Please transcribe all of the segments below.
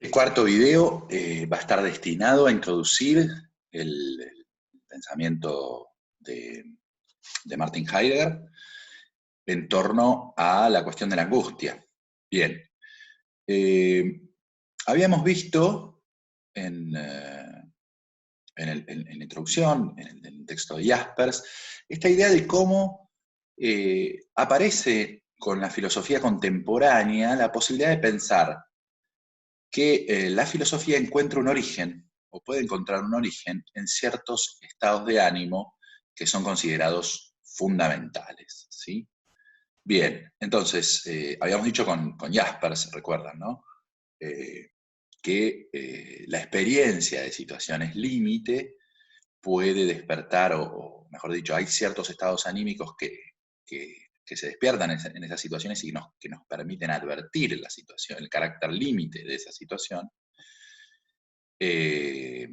El cuarto video va a estar destinado a introducir el pensamiento de Martin Heidegger en torno a la cuestión de la angustia. Bien, habíamos visto en la introducción, en el texto de Jaspers, esta idea de cómo aparece con la filosofía contemporánea la posibilidad de pensar que la filosofía encuentra un origen, o puede encontrar un origen, en ciertos estados de ánimo que son considerados fundamentales, ¿sí? Bien, entonces, habíamos dicho con Jaspers, recuerdan, ¿no? Que la experiencia de situaciones límite puede despertar, o mejor dicho, hay ciertos estados anímicos que se despiertan en esas situaciones y que nos permiten advertir la situación, el carácter límite de esa situación. Y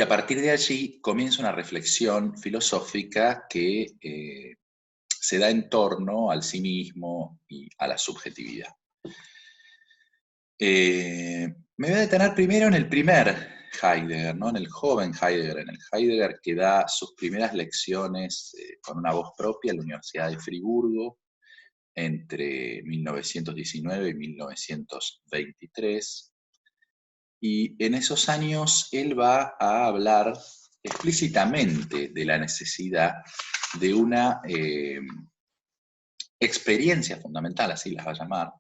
a partir de allí comienza una reflexión filosófica que se da en torno al sí mismo y a la subjetividad. Me voy a detener primero en el primer Heidegger, ¿no? En el joven Heidegger, en el Heidegger que da sus primeras lecciones con una voz propia en la Universidad de Friburgo entre 1919 y 1923. Y en esos años él va a hablar explícitamente de la necesidad de una experiencia fundamental, así las va a llamar,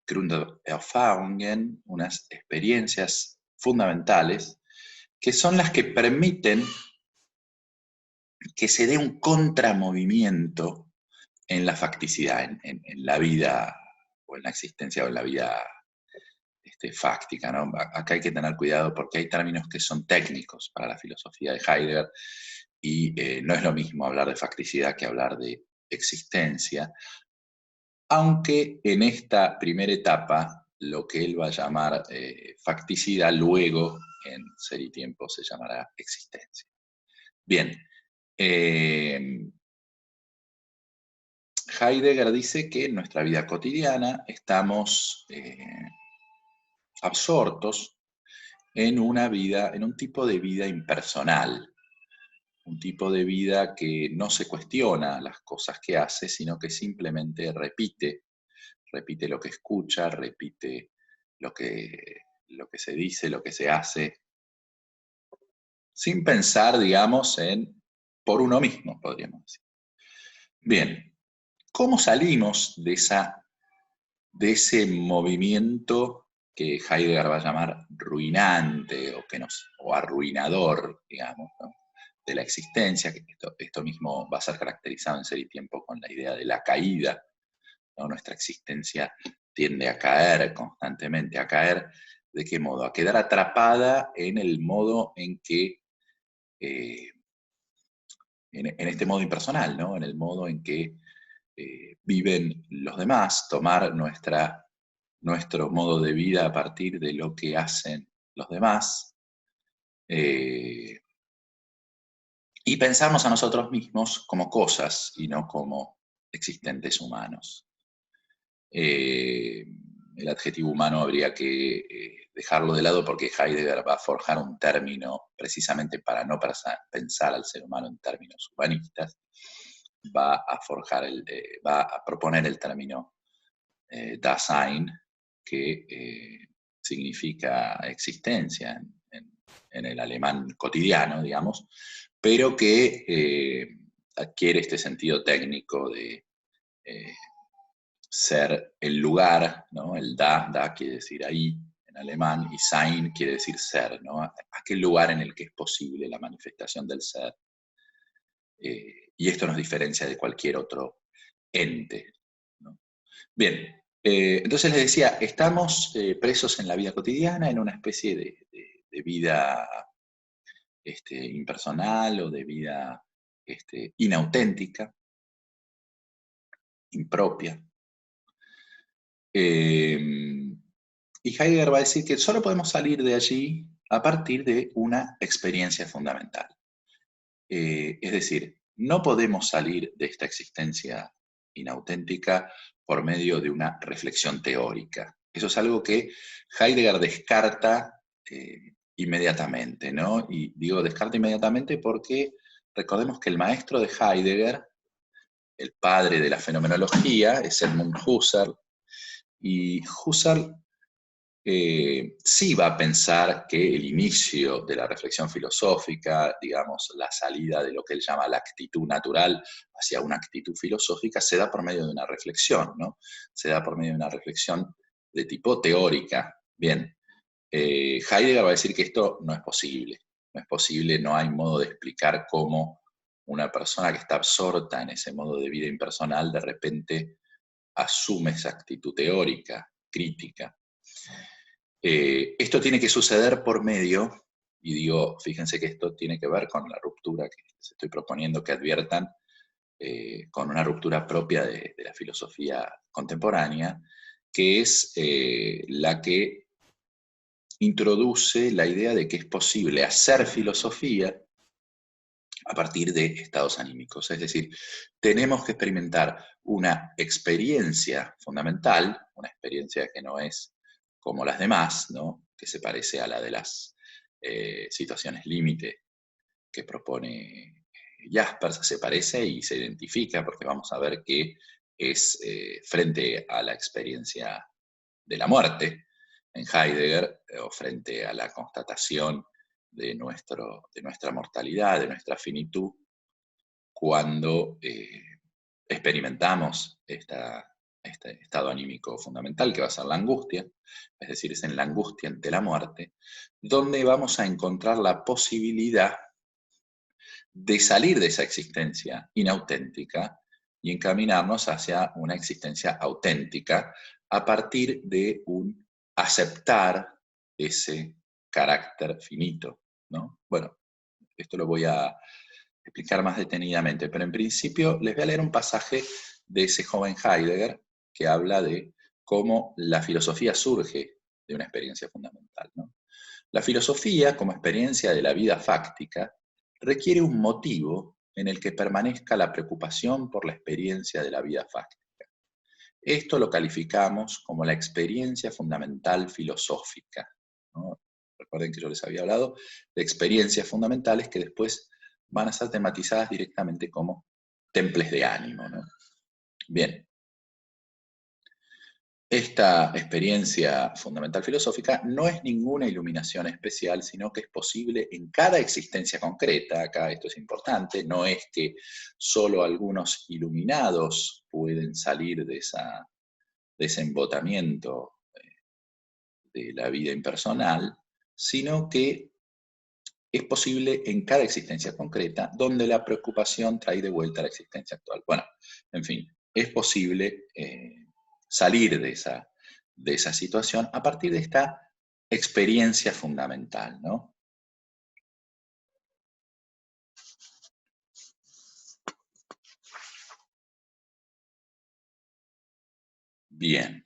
Grunderfahrungen, unas experiencias fundamentales, que son las que permiten que se dé un contramovimiento en la facticidad, en la vida, o en la existencia, o en la vida fáctica, ¿no? Acá hay que tener cuidado porque hay términos que son técnicos para la filosofía de Heidegger y no es lo mismo hablar de facticidad que hablar de existencia, aunque en esta primera etapa lo que él va a llamar facticidad, luego en Ser y Tiempo se llamará existencia. Bien, Heidegger dice que en nuestra vida cotidiana estamos absortos en una vida, en un tipo de vida impersonal, un tipo de vida que no se cuestiona las cosas que hace, sino que simplemente repite lo que escucha, repite lo que se dice, lo que se hace, sin pensar, digamos, por uno mismo, podríamos decir. Bien, ¿cómo salimos de ese movimiento que Heidegger va a llamar ruinante o arruinador, digamos, ¿no? De la existencia, que esto mismo va a ser caracterizado en Ser y Tiempo con la idea de la caída, ¿no? Nuestra existencia tiende a caer constantemente, a caer, ¿de qué modo? A quedar atrapada en el modo en que, en este modo impersonal, ¿no? En el modo en que viven los demás, tomar nuestro modo de vida a partir de lo que hacen los demás, y pensarnos a nosotros mismos como cosas y no como existentes humanos. El adjetivo humano habría que dejarlo de lado porque Heidegger va a forjar un término precisamente para no pensar al ser humano en términos humanistas, va a proponer el término Dasein, que significa existencia en el alemán cotidiano, digamos, pero que adquiere este sentido técnico de ser el lugar, ¿no? El da quiere decir ahí en alemán, y Sein quiere decir ser, ¿no? Aquel lugar en el que es posible la manifestación del ser. Y esto nos diferencia de cualquier otro ente, ¿no? Bien, entonces les decía, estamos presos en la vida cotidiana, en una especie de vida impersonal o de vida inauténtica, impropia. Y Heidegger va a decir que solo podemos salir de allí a partir de una experiencia fundamental. Es decir, no podemos salir de esta existencia inauténtica por medio de una reflexión teórica. Eso es algo que Heidegger descarta inmediatamente, ¿no? Y digo descarta inmediatamente porque recordemos que el maestro de Heidegger, el padre de la fenomenología, es Edmund Husserl, y Husserl sí va a pensar que el inicio de la reflexión filosófica, digamos, la salida de lo que él llama la actitud natural hacia una actitud filosófica, se da por medio de una reflexión, ¿no? Se da por medio de una reflexión de tipo teórica. Bien, Heidegger va a decir que esto no es posible. No es posible, no hay modo de explicar cómo una persona que está absorta en ese modo de vida impersonal de repente asume esa actitud teórica, crítica. Esto tiene que suceder por medio, y digo, fíjense que esto tiene que ver con la ruptura que les estoy proponiendo que adviertan, con una ruptura propia de la filosofía contemporánea, que es la que introduce la idea de que es posible hacer filosofía a partir de estados anímicos. Es decir, tenemos que experimentar una experiencia fundamental, una experiencia que no es como las demás, ¿no? Que se parece a la de las situaciones límite que propone Jaspers, se parece y se identifica, porque vamos a ver que es frente a la experiencia de la muerte en Heidegger, o frente a la constatación de nuestra mortalidad, de nuestra finitud, cuando experimentamos este estado anímico fundamental, que va a ser la angustia, es decir, es en la angustia ante la muerte, donde vamos a encontrar la posibilidad de salir de esa existencia inauténtica y encaminarnos hacia una existencia auténtica a partir de un aceptar ese carácter finito, ¿no? Bueno, esto lo voy a explicar más detenidamente, pero en principio les voy a leer un pasaje de ese joven Heidegger que habla de cómo la filosofía surge de una experiencia fundamental, ¿no? La filosofía, como experiencia de la vida fáctica, requiere un motivo en el que permanezca la preocupación por la experiencia de la vida fáctica. Esto lo calificamos como la experiencia fundamental filosófica, ¿no? Recuerden que yo les había hablado de experiencias fundamentales que después van a ser tematizadas directamente como temples de ánimo, ¿no? Bien, esta experiencia fundamental filosófica no es ninguna iluminación especial, sino que es posible en cada existencia concreta. Acá esto es importante, no es que solo algunos iluminados pueden salir de ese embotamiento de la vida impersonal, sino que es posible en cada existencia concreta, donde la preocupación trae de vuelta a la existencia actual. Bueno, en fin, es posible salir de esa situación a partir de esta experiencia fundamental, ¿no? Bien.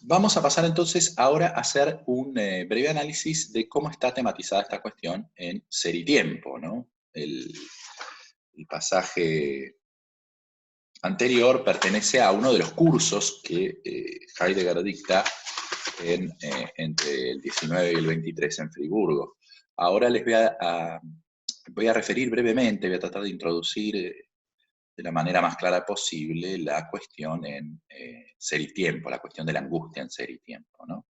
Vamos a pasar entonces ahora a hacer un breve análisis de cómo está tematizada esta cuestión en Ser y Tiempo, ¿no? El pasaje anterior pertenece a uno de los cursos que Heidegger dicta entre el 19 y el 23 en Friburgo. Ahora les voy a referir brevemente, voy a tratar de introducir de la manera más clara posible la cuestión en Ser y Tiempo, la cuestión de la angustia en Ser y Tiempo, ¿no?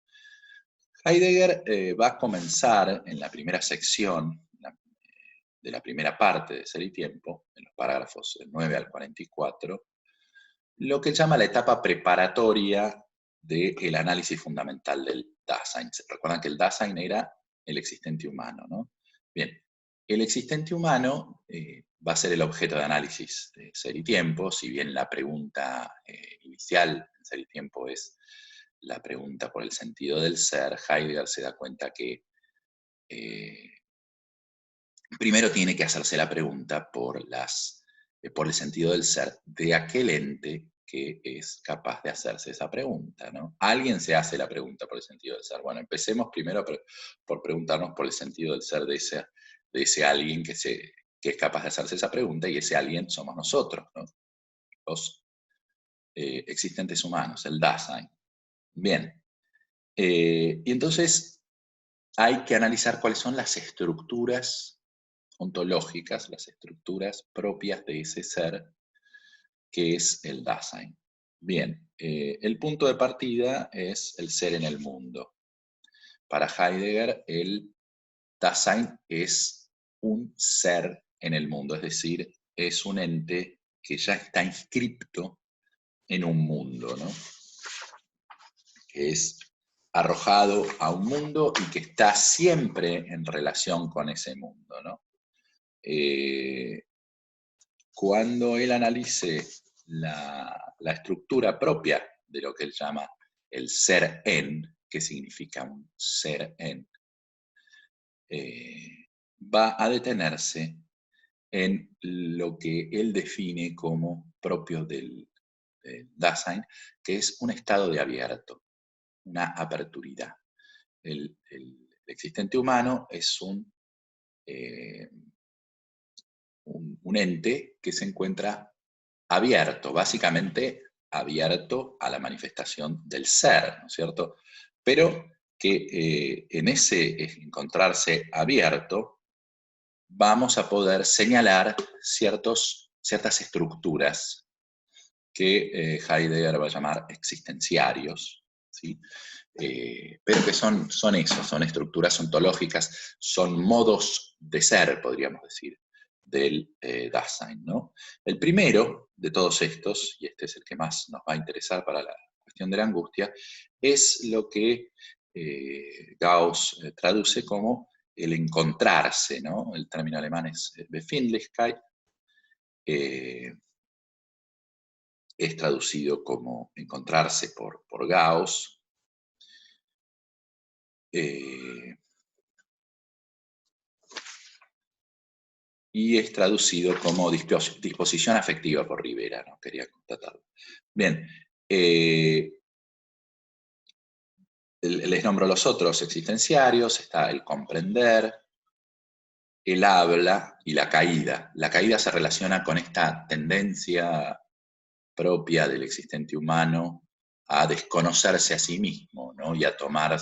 Heidegger va a comenzar en la primera sección de la primera parte de Ser y Tiempo, en los parágrafos 9 al 44, lo que llama la etapa preparatoria del análisis fundamental del Dasein. Recuerdan que el Dasein era el existente humano, ¿no? Bien, el existente humano va a ser el objeto de análisis de Ser y Tiempo, si bien la pregunta inicial en Ser y Tiempo es la pregunta por el sentido del ser. Heidegger se da cuenta que primero tiene que hacerse la pregunta por el sentido del ser de aquel ente que es capaz de hacerse esa pregunta, ¿no? Alguien se hace la pregunta por el sentido del ser. Bueno, empecemos primero por preguntarnos por el sentido del ser de ese alguien que es capaz de hacerse esa pregunta, y ese alguien somos nosotros, ¿no? Los existentes humanos, el Dasein. Bien, y entonces hay que analizar cuáles son las estructuras ontológicas, las estructuras propias de ese ser que es el Dasein. Bien, el punto de partida es el ser en el mundo. Para Heidegger, el Dasein es un ser en el mundo, es decir, es un ente que ya está inscripto en un mundo, ¿no? Que es arrojado a un mundo y que está siempre en relación con ese mundo, ¿no? Cuando él analice la estructura propia de lo que él llama el ser en, que significa un ser en, va a detenerse en lo que él define como propio del Dasein, que es un estado de abierto, una aperturidad. El existente humano es un ente que se encuentra abierto, básicamente abierto a la manifestación del ser, ¿no es cierto? Pero que en ese encontrarse abierto vamos a poder señalar ciertas estructuras que Heidegger va a llamar existenciarios, ¿sí? Pero que son eso, son estructuras ontológicas, son modos de ser, podríamos decir, del Dasein, ¿no? El primero de todos estos, y este es el que más nos va a interesar para la cuestión de la angustia, es lo que Gauss traduce como el encontrarse, ¿no? El término alemán es Befindlichkeit, es traducido como encontrarse por Gauss, y es traducido como disposición afectiva por Rivera, ¿no? Quería constatarlo. Bien, les nombro los otros existenciarios, está el comprender, el habla y la caída. La caída se relaciona con esta tendencia propia del existente humano a desconocerse a sí mismo, ¿no? Y a tomar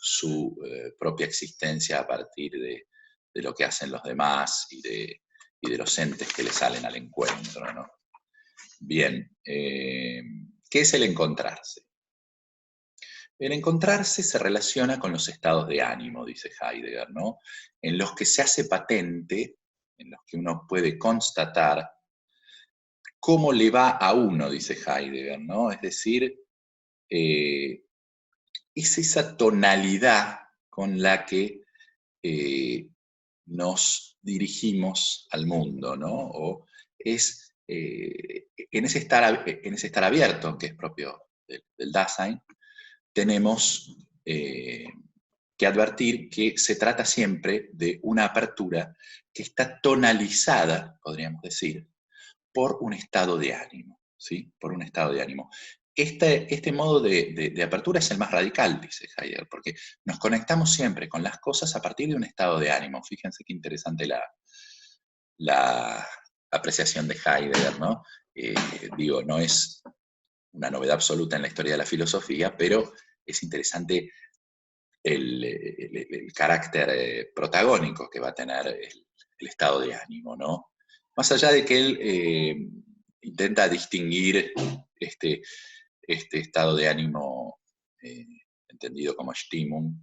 su propia existencia a partir de lo que hacen los demás y de los entes que le salen al encuentro, ¿no? Bien, ¿qué es el encontrarse? El encontrarse se relaciona con los estados de ánimo, dice Heidegger, ¿no? En los que se hace patente, en los que uno puede constatar cómo le va a uno, dice Heidegger, ¿no? Es decir, es esa tonalidad con la que nos dirigimos al mundo, ¿no? O es en ese estar abierto, que es propio del Dasein, tenemos que advertir que se trata siempre de una apertura que está tonalizada, podríamos decir, por un estado de ánimo, ¿sí? Por un estado de ánimo. Este modo de apertura es el más radical, dice Heidegger, porque nos conectamos siempre con las cosas a partir de un estado de ánimo. Fíjense qué interesante la apreciación de Heidegger, ¿no? Digo, no es una novedad absoluta en la historia de la filosofía, pero es interesante el carácter protagónico que va a tener el estado de ánimo, ¿no? Más allá de que él intenta distinguir este estado de ánimo entendido como Stimmung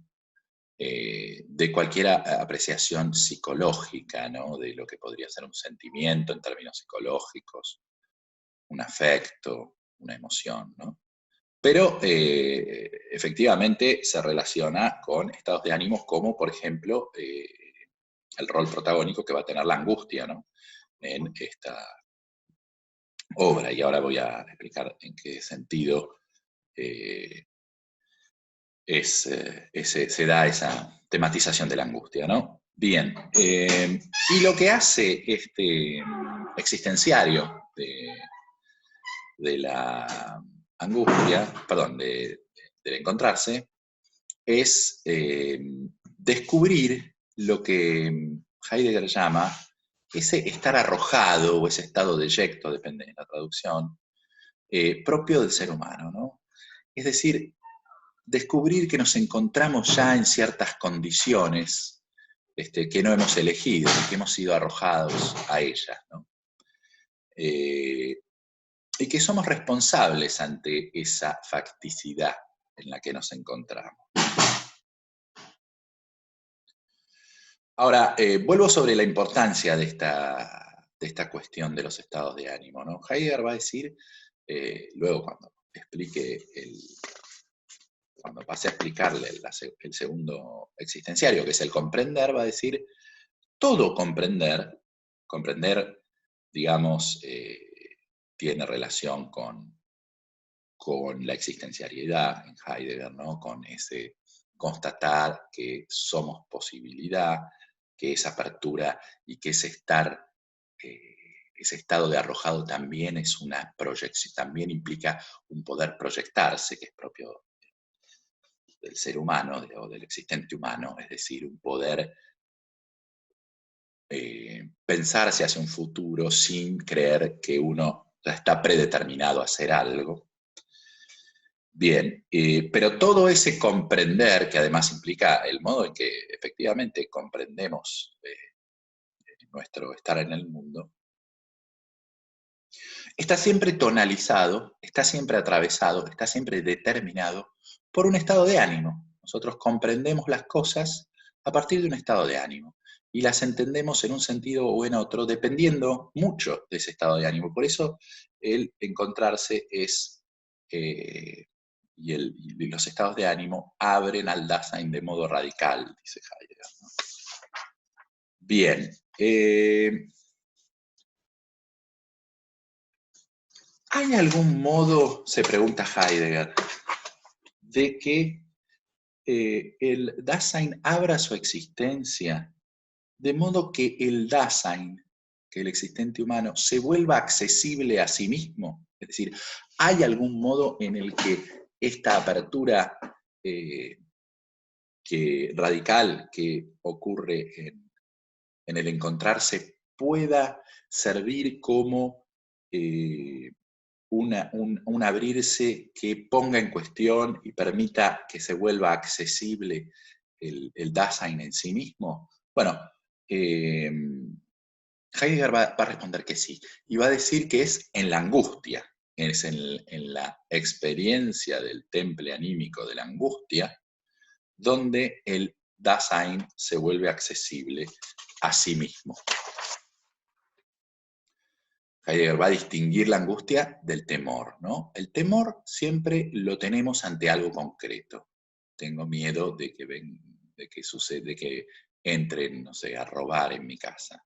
de cualquier apreciación psicológica, ¿no? De lo que podría ser un sentimiento en términos psicológicos, un afecto, una emoción, ¿no? Pero efectivamente se relaciona con estados de ánimo como, por ejemplo, el rol protagónico que va a tener la angustia, ¿no? En esta obra. Y ahora voy a explicar en qué sentido se da esa tematización de la angustia, ¿no? Bien, y lo que hace este existenciario de la angustia, perdón, del encontrarse, es descubrir lo que Heidegger llama ese estar arrojado o ese estado de eyecto, depende de la traducción, propio del ser humano, ¿no? Es decir, descubrir que nos encontramos ya en ciertas condiciones que no hemos elegido y que hemos sido arrojados a ellas, ¿no? Y que somos responsables ante esa facticidad en la que nos encontramos. Ahora, vuelvo sobre la importancia de esta cuestión de los estados de ánimo, ¿no? Heidegger va a decir, luego cuando explique cuando pase a explicarle el segundo existenciario, que es el comprender, va a decir, todo comprender, digamos, tiene relación con la existencialidad en Heidegger, ¿no? Con ese constatar que somos posibilidad, que esa apertura y que ese estado de arrojado también es una proyección, también implica un poder proyectarse, que es propio del ser humano o del existente humano, es decir, un poder pensarse hacia un futuro sin creer que uno ya está predeterminado a hacer algo. Bien, pero todo ese comprender, que además implica el modo en que efectivamente comprendemos nuestro estar en el mundo, está siempre tonalizado, está siempre atravesado, está siempre determinado por un estado de ánimo. Nosotros comprendemos las cosas a partir de un estado de ánimo y las entendemos en un sentido o en otro, dependiendo mucho de ese estado de ánimo. Por eso el encontrarse es, y los estados de ánimo abren al Dasein de modo radical, dice Heidegger, ¿no? Bien. ¿Hay algún modo, se pregunta Heidegger, de que el Dasein abra su existencia de modo que el Dasein, que el existente humano, se vuelva accesible a sí mismo? Es decir, ¿hay algún modo en el que esta apertura radical que ocurre en el encontrarse pueda servir como un abrirse que ponga en cuestión y permita que se vuelva accesible el Dasein en sí mismo? Bueno, eh, Heidegger va a responder que sí, y va a decir que es en la angustia, es en la experiencia del temple anímico de la angustia, donde el Dasein se vuelve accesible a sí mismo. Heidegger va a distinguir la angustia del temor, ¿no? El temor siempre lo tenemos ante algo concreto. Tengo miedo de que suceda, de que entren, no sé, a robar en mi casa.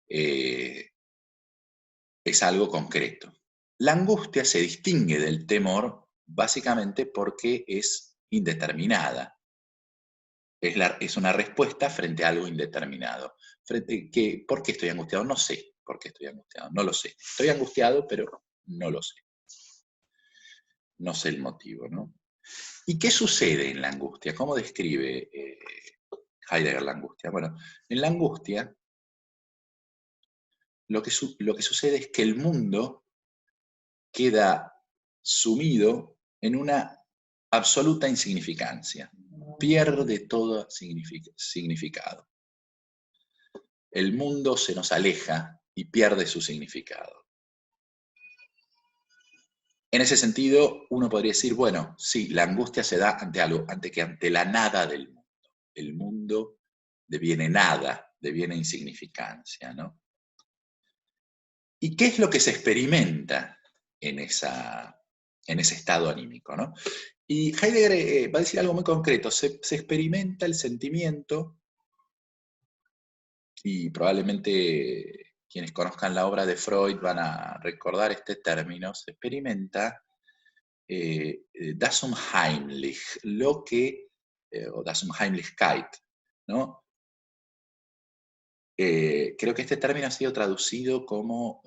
Es algo concreto. La angustia se distingue del temor básicamente porque es indeterminada. Es una respuesta frente a algo indeterminado. ¿Por qué estoy angustiado? No sé por qué estoy angustiado, no lo sé. Estoy angustiado, pero no lo sé. No sé el motivo, ¿no? ¿Y qué sucede en la angustia? ¿Cómo describe Heidegger la angustia? Bueno, en la angustia lo que sucede es que el mundo queda sumido en una absoluta insignificancia, pierde todo significado. El mundo se nos aleja y pierde su significado. En ese sentido, uno podría decir, bueno, sí, la angustia se da ante algo, ante la nada del mundo. El mundo deviene nada, deviene insignificancia, ¿no? ¿Y qué es lo que se experimenta en ese estado anímico, ¿no? Y Heidegger va a decir algo muy concreto, se experimenta el sentimiento, y probablemente quienes conozcan la obra de Freud van a recordar este término, se experimenta das Unheimlich, o das Unheimlichkeit, ¿no? Creo que este término ha sido traducido como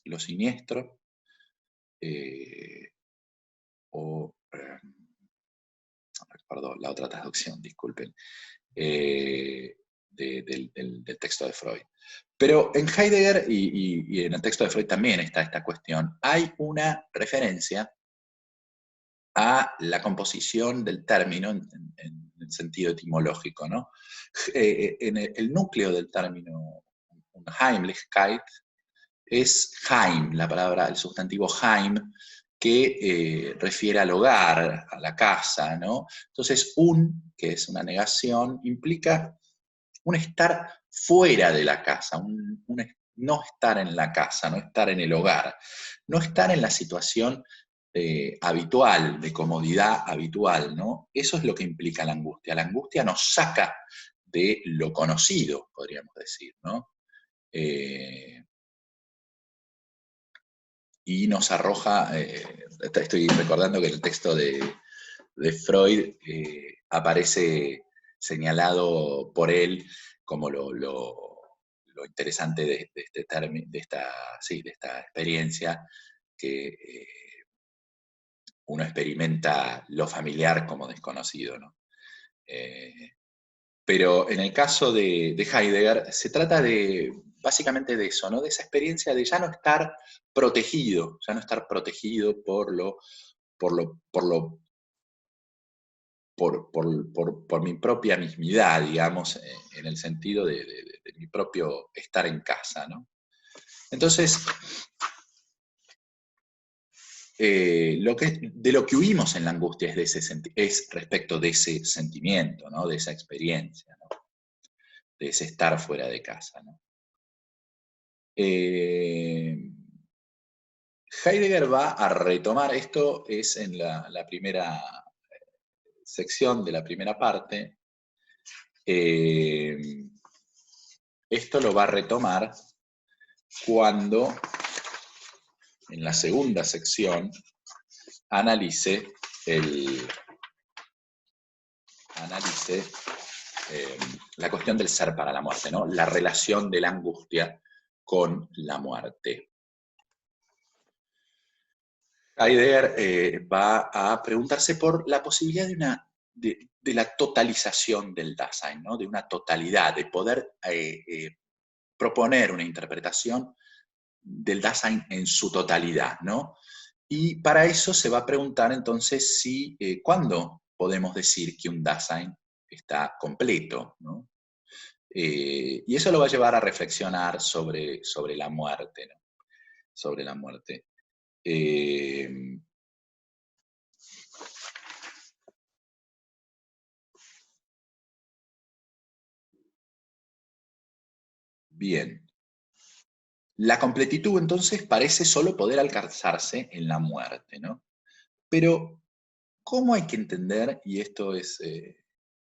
lo siniestro, perdón, la otra traducción, disculpen, del texto de Freud. Pero en Heidegger y en el texto de Freud también está esta cuestión. Hay una referencia a la composición del término en el sentido etimológico, ¿no? En el núcleo del término Heimlichkeit es Heim, la palabra, el sustantivo Heim, que refiere al hogar, a la casa, ¿no? Entonces, que es una negación, implica un estar fuera de la casa, no estar en la casa, no estar en el hogar, no estar en la situación habitual, de comodidad habitual, ¿no? Eso es lo que implica la angustia. La angustia nos saca de lo conocido, podríamos decir, ¿no? Y nos arroja, estoy recordando que el texto de Freud aparece señalado por él como lo interesante de esta experiencia, que uno experimenta lo familiar como desconocido, ¿no? Pero en el caso de Heidegger se trata básicamente de eso, ¿no? De esa experiencia de ya no estar protegido por mi propia mismidad, digamos, en el sentido de mi propio estar en casa, ¿no? Entonces, de lo que huimos en la angustia es respecto de ese sentimiento, ¿no? De esa experiencia, ¿no? De ese estar fuera de casa, ¿no? Heidegger va a retomar, esto es en la primera sección de la primera parte, esto lo va a retomar cuando en la segunda sección analice la cuestión del ser para la muerte, ¿no? La relación de la angustia con la muerte. Heidegger va a preguntarse por la posibilidad de la totalización del Dasein, ¿no? De una totalidad, de poder proponer una interpretación del Dasein en su totalidad, ¿no? Y para eso se va a preguntar entonces ¿cuándo podemos decir que un Dasein está completo, ¿no? Y eso lo va a llevar a reflexionar sobre la muerte, ¿no? Sobre la muerte. Bien. La completitud entonces parece solo poder alcanzarse en la muerte, ¿no? Pero, ¿cómo hay que entender, y esto es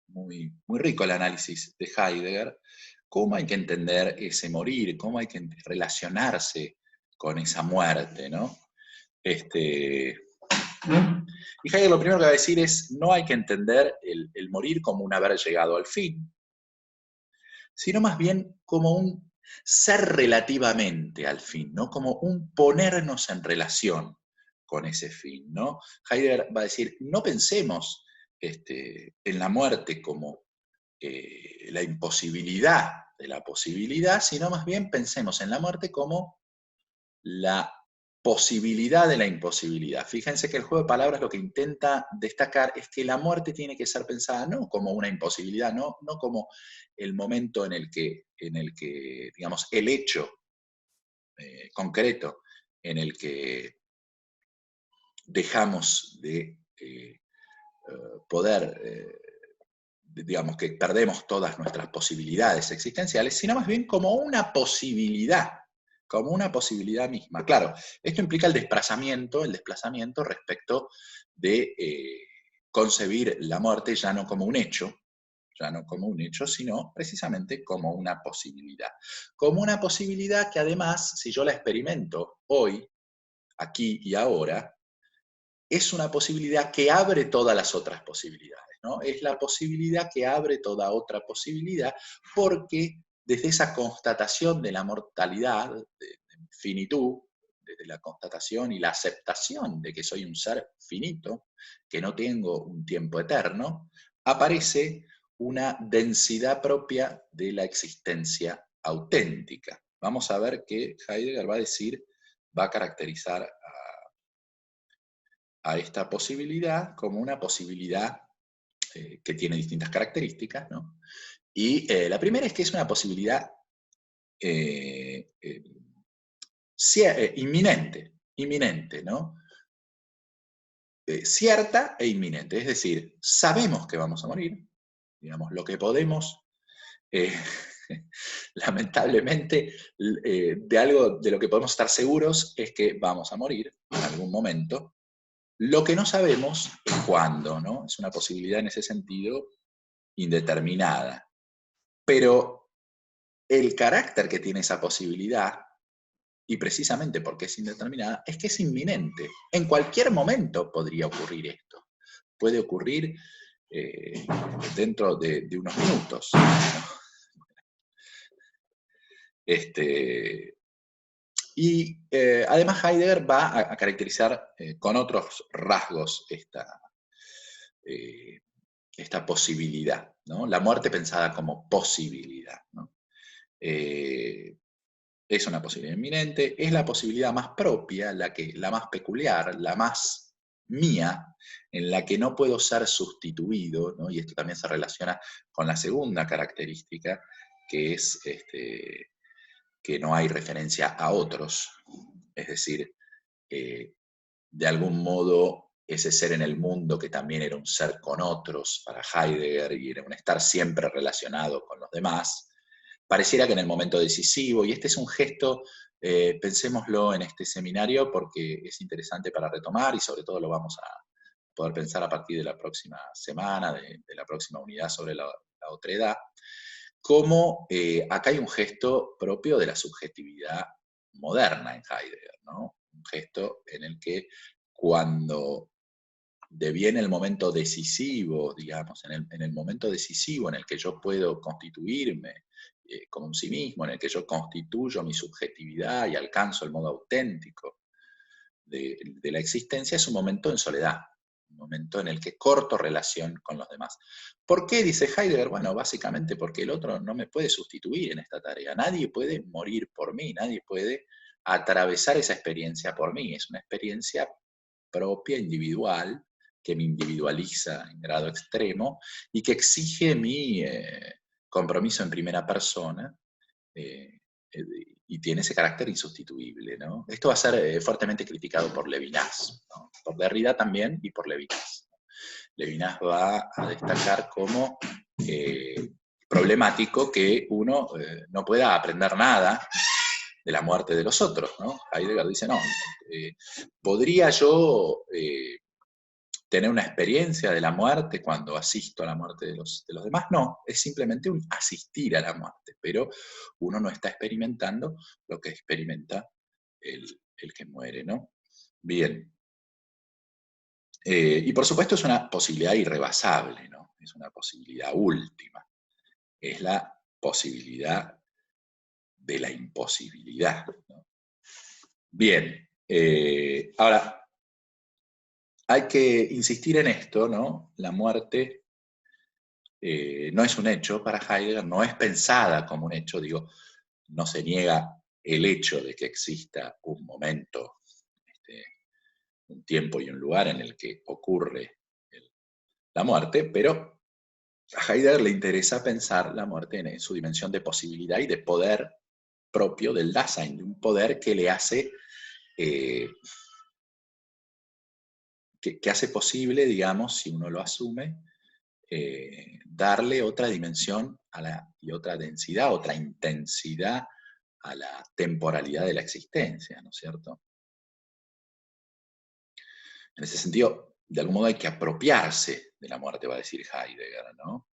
muy, muy rico el análisis de Heidegger, cómo hay que entender ese morir, cómo hay que relacionarse con esa muerte, ¿no? Y Heidegger lo primero que va a decir es, no hay que entender el morir como un haber llegado al fin, sino más bien como un ser relativamente al fin, ¿no? Como un ponernos en relación con ese fin, ¿no? Heidegger va a decir, no pensemos en la muerte como la imposibilidad de la posibilidad, sino más bien pensemos en la muerte como la posibilidad de la imposibilidad. Fíjense que el juego de palabras lo que intenta destacar es que la muerte tiene que ser pensada no como una imposibilidad, no como el momento en el que digamos, el hecho concreto en el que dejamos de poder, digamos, que perdemos todas nuestras posibilidades existenciales, sino más bien como una posibilidad misma. Claro, esto implica el desplazamiento respecto de concebir la muerte ya no como un hecho, sino precisamente como una posibilidad. Como una posibilidad que además, si yo la experimento hoy, aquí y ahora, es una posibilidad que abre todas las otras posibilidades, ¿no? Es la posibilidad que abre toda otra posibilidad, porque desde esa constatación de la mortalidad, de finitud, desde la constatación y la aceptación de que soy un ser finito, que no tengo un tiempo eterno, aparece una densidad propia de la existencia auténtica. Vamos a ver que Heidegger va a decir, va a caracterizar a esta posibilidad como una posibilidad que tiene distintas características, ¿no? Y la primera es que es una posibilidad inminente, ¿no? Cierta e inminente, es decir, sabemos que vamos a morir, digamos, lo que podemos, lamentablemente, de algo de lo que podemos estar seguros es que vamos a morir en algún momento. Lo que no sabemos es cuándo, ¿no? Es una posibilidad en ese sentido indeterminada. Pero el carácter que tiene esa posibilidad, y precisamente porque es indeterminada, es que es inminente. En cualquier momento podría ocurrir esto. Puede ocurrir dentro de unos minutos, ¿no? Y además Heidegger va a caracterizar con otros rasgos esta posibilidad, ¿no? La muerte pensada como posibilidad, ¿no? Es una posibilidad inminente, es la posibilidad más propia, la más peculiar, la más mía, en la que no puedo ser sustituido, ¿no? Y esto también se relaciona con la segunda característica, que es que no hay referencia a otros, es decir, de algún modo ese ser en el mundo que también era un ser con otros para Heidegger y era un estar siempre relacionado con los demás, pareciera que en el momento decisivo, y este es un gesto, pensémoslo en este seminario porque es interesante para retomar y sobre todo lo vamos a poder pensar a partir de la próxima semana, de la próxima unidad sobre la otredad, cómo acá hay un gesto propio de la subjetividad moderna en Heidegger, ¿no? Un gesto en el que cuando deviene el momento decisivo, digamos, en el momento decisivo en el que yo puedo constituirme como un sí mismo, en el que yo constituyo mi subjetividad y alcanzo el modo auténtico de la existencia, es un momento en soledad, un momento en el que corto relación con los demás. ¿Por qué? Dice Heidegger. Bueno, básicamente porque el otro no me puede sustituir en esta tarea. Nadie puede morir por mí, nadie puede atravesar esa experiencia por mí. Es una experiencia propia, individual, que me individualiza en grado extremo y que exige mi compromiso en primera persona y tiene ese carácter insustituible, ¿no? Esto va a ser fuertemente criticado por Levinas, ¿no? Por Derrida también y por Levinas. Levinas va a destacar como problemático que uno no pueda aprender nada de la muerte de los otros, ¿no? Heidegger dice, no, ¿podría yo tener una experiencia de la muerte cuando asisto a la muerte de los demás? No, es simplemente un asistir a la muerte, pero uno no está experimentando lo que experimenta el que muere, ¿no? Bien. Y por supuesto es una posibilidad irrebasable, ¿no? Es una posibilidad última. Es la posibilidad de la imposibilidad, ¿no? Bien. Ahora, hay que insistir en esto, ¿no? La muerte no es un hecho para Heidegger, no es pensada como un hecho, digo, no se niega el hecho de que exista un momento, un tiempo y un lugar en el que ocurre la muerte, pero a Heidegger le interesa pensar la muerte en su dimensión de posibilidad y de poder propio del Dasein, de un poder que le hace, que hace posible, digamos, si uno lo asume, darle otra dimensión y otra densidad, otra intensidad a la temporalidad de la existencia, ¿no es cierto? En ese sentido, de algún modo hay que apropiarse de la muerte, va a decir Heidegger, ¿no?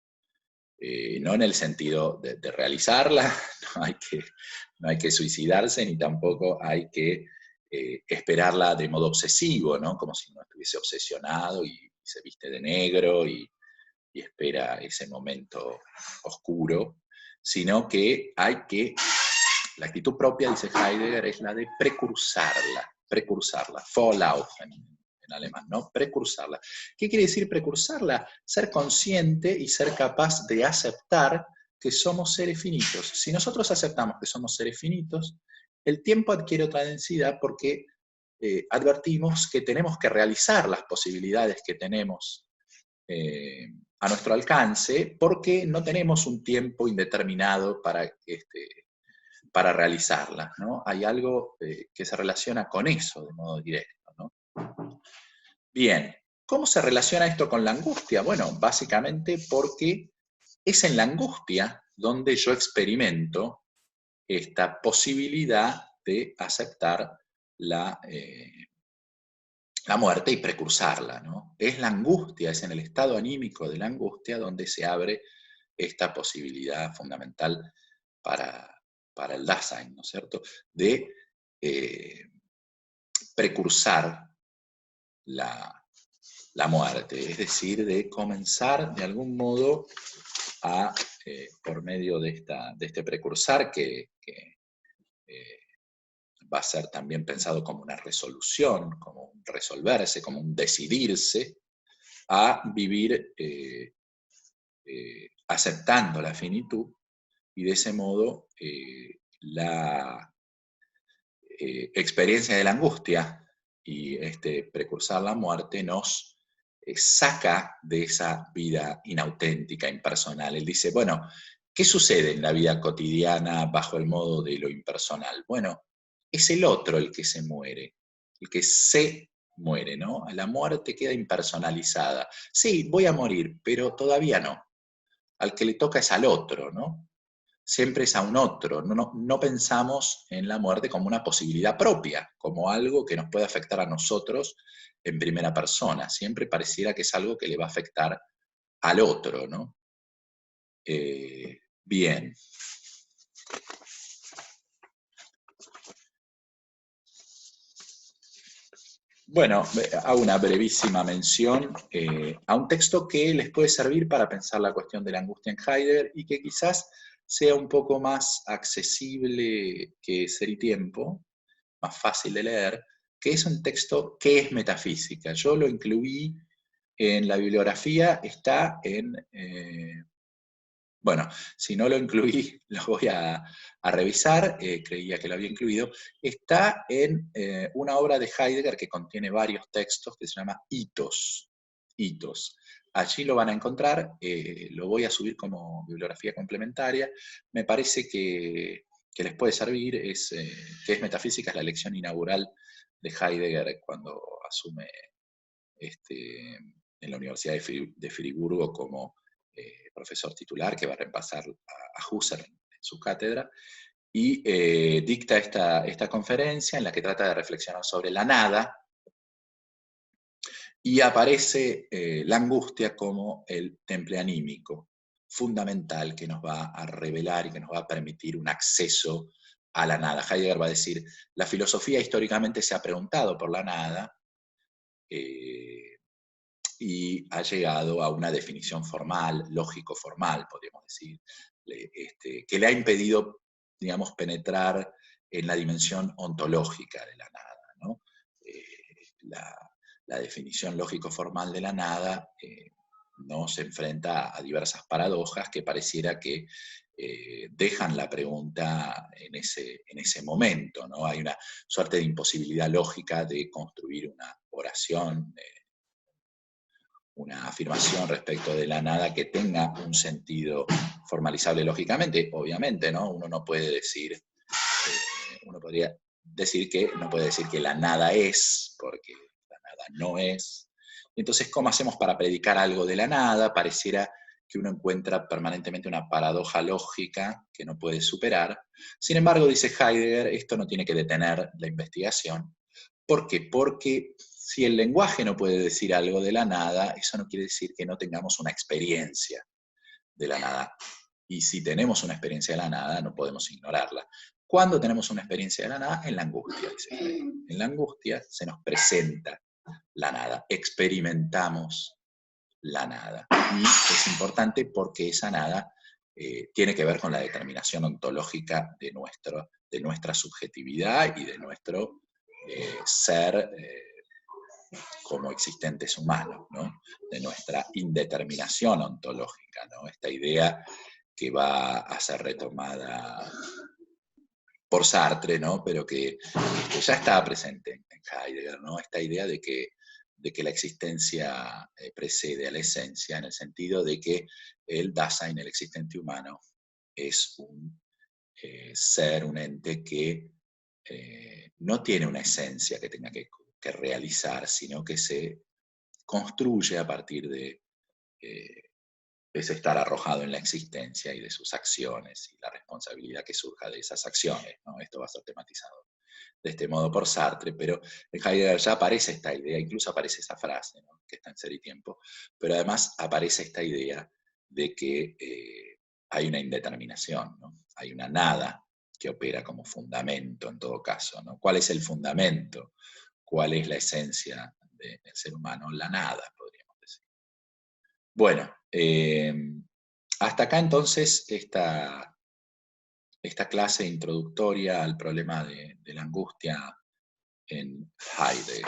No en el sentido de realizarla, no hay que suicidarse, ni tampoco hay que esperarla de modo obsesivo, ¿no? Como si uno estuviese obsesionado y se viste de negro y espera ese momento oscuro, sino que la actitud propia, dice Heidegger, es la de precursarla, Vorlaufen en alemán, ¿no? Precursarla. ¿Qué quiere decir precursarla? Ser consciente y ser capaz de aceptar que somos seres finitos. Si nosotros aceptamos que somos seres finitos, el tiempo adquiere otra densidad porque advertimos que tenemos que realizar las posibilidades que tenemos a nuestro alcance, porque no tenemos un tiempo indeterminado para realizarlas, ¿no? Hay algo que se relaciona con eso de modo directo, ¿no? Bien, ¿cómo se relaciona esto con la angustia? Bueno, básicamente porque es en la angustia donde yo experimento esta posibilidad de aceptar la muerte y precursarla, ¿no? Es la angustia, es en el estado anímico de la angustia donde se abre esta posibilidad fundamental para el Dasein, ¿no es cierto?, de precursar la muerte, es decir, de comenzar de algún modo a, por medio de este precursar que va a ser también pensado como una resolución, como un resolverse, como un decidirse, a vivir aceptando la finitud, y de ese modo la experiencia de la angustia y precursar la muerte nos saca de esa vida inauténtica, impersonal. Él dice, bueno, ¿qué sucede en la vida cotidiana bajo el modo de lo impersonal? Bueno, es el otro el que se muere, el que se muere, ¿no? La muerte queda impersonalizada. Sí, voy a morir, pero todavía no. Al que le toca es al otro, ¿no? Siempre es a un otro. No pensamos en la muerte como una posibilidad propia, como algo que nos puede afectar a nosotros en primera persona. Siempre pareciera que es algo que le va a afectar al otro, ¿no? Bien. Bueno, hago una brevísima mención a un texto que les puede servir para pensar la cuestión de la angustia en Heidegger y que quizás sea un poco más accesible que Ser y Tiempo, más fácil de leer, que es un texto que es metafísica. Yo lo incluí en la bibliografía, está en... bueno, si no lo incluí, lo voy a revisar, creía que lo había incluido. Está en una obra de Heidegger que contiene varios textos, que se llama Hitos. Hitos. Allí lo van a encontrar, lo voy a subir como bibliografía complementaria. Me parece que les puede servir, que es Metafísica, es la lección inaugural de Heidegger cuando asume en la Universidad de Friburgo como profesor titular, que va a reemplazar a Husserl en su cátedra, y dicta esta conferencia en la que trata de reflexionar sobre la nada, y aparece la angustia como el temple anímico fundamental que nos va a revelar y que nos va a permitir un acceso a la nada. Heidegger va a decir, la filosofía históricamente se ha preguntado por la nada, y ha llegado a una definición formal, lógico-formal, podríamos decir, que le ha impedido, digamos, penetrar en la dimensión ontológica de la nada, ¿no? La definición lógico-formal de la nada no se enfrenta a diversas paradojas que pareciera que dejan la pregunta en ese momento, ¿no? Hay una suerte de imposibilidad lógica de construir una oración, una afirmación respecto de la nada que tenga un sentido formalizable lógicamente, obviamente, ¿no? Uno no puede decir, uno podría decir que, no puede decir que la nada es, porque la nada no es. Entonces, ¿cómo hacemos para predicar algo de la nada? Pareciera que uno encuentra permanentemente una paradoja lógica que no puede superar. Sin embargo, dice Heidegger, esto no tiene que detener la investigación. ¿Por qué? Porque si el lenguaje no puede decir algo de la nada, eso no quiere decir que no tengamos una experiencia de la nada. Y si tenemos una experiencia de la nada, no podemos ignorarla. ¿Cuándo tenemos una experiencia de la nada? En la angustia, dice Heidegger. En la angustia se nos presenta la nada, experimentamos la nada. Y es importante porque esa nada tiene que ver con la determinación ontológica de nuestra subjetividad y de nuestro ser como existentes humanos, ¿no? De nuestra indeterminación ontológica, ¿no? Esta idea que va a ser retomada por Sartre, ¿no? Pero que ya está presente en Heidegger, ¿no? Esta idea de que la existencia precede a la esencia, en el sentido de que el Dasein, el existente humano, es un ser, un ente que no tiene una esencia que tenga que realizar, sino que se construye a partir de ese estar arrojado en la existencia y de sus acciones y la responsabilidad que surja de esas acciones, ¿no? Esto va a ser tematizado de este modo por Sartre, pero en Heidegger ya aparece esta idea, incluso aparece esa frase, ¿no? Que está en Ser y Tiempo, pero además aparece esta idea de que hay una indeterminación, ¿no? Hay una nada que opera como fundamento en todo caso, ¿no? ¿Cuál es el fundamento? ¿Cuál es la esencia del ser humano? La nada, podríamos decir. Bueno, hasta acá entonces esta clase introductoria al problema de la angustia en Heidegger.